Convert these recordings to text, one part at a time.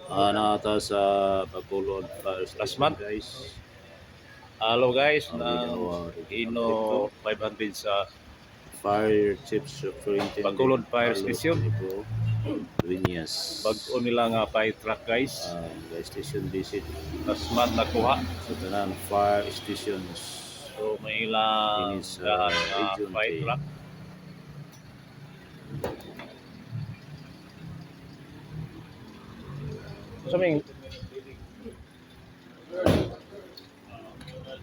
Nata sa Bacolod Fire Station Tasman. guys. Hello guys, With ng our regional Ino director, 500 sa Fire Chief Superintendent Bacolod Fire Carlos Station. Bonico Dueñas. Bag-o nila nga fire truck guys. Guys station visit Tasman nakuha. sa tanan fire stations So may din ilang sa daan nga Region fire 10. truck. Sa ming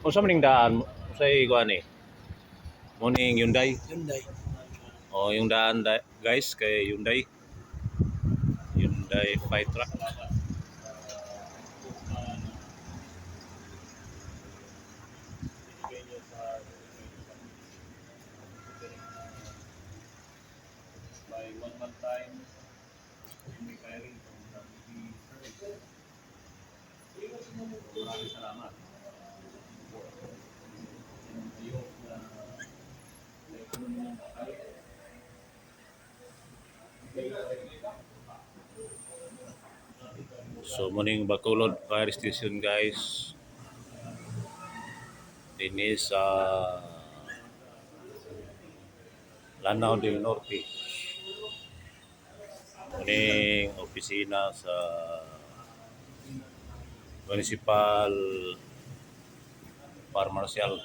sa ming daan sa iguan eh. Morning Hyundai. Hyundai. O yung daan guys kay Hyundai. Hyundai fire truck. By 1 month time, may firing from the maraming salamat. So muning Bacolod Fire Station guys. Ini sa Lanao del Norte. Muning opisina sa Municipal Fire Marshal.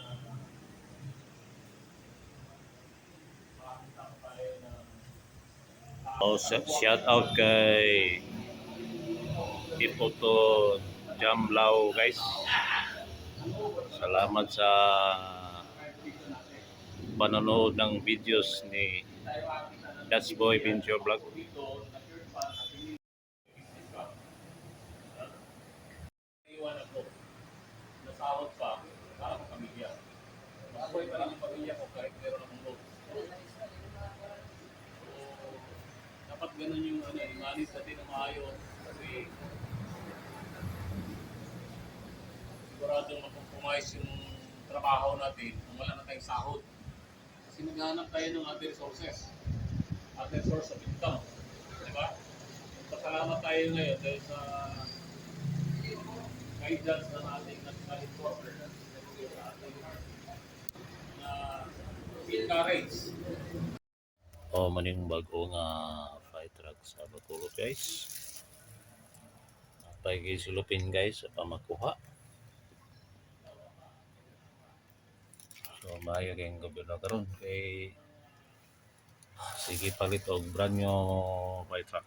Shout out kay Ipoto Jamlao guys. Salamat sa panonood ng videos ni That's Boy Venture Vlog. Iwan ako. Nasahod pa para sa pamilya. Mabuhay pa lang ang pamilya ko kahit meron akong load. Dapat ganun yung i-manage natin ng maayos kasi siguradong makompromise yung trabaho natin kung wala na tayong sahod. Kasi naghahanap tayo ng other sources, other source of income. Diba? Pasalamat tayo ngayon dahil sa guidance ng ating national enforcer sa ating na encourage. Maning bago nga fire truck sa Bacolod guys. Napay gisulupin guys sa pamakuha. So maayo kayong gobyerno karon kay sige palit og brand new fire truck.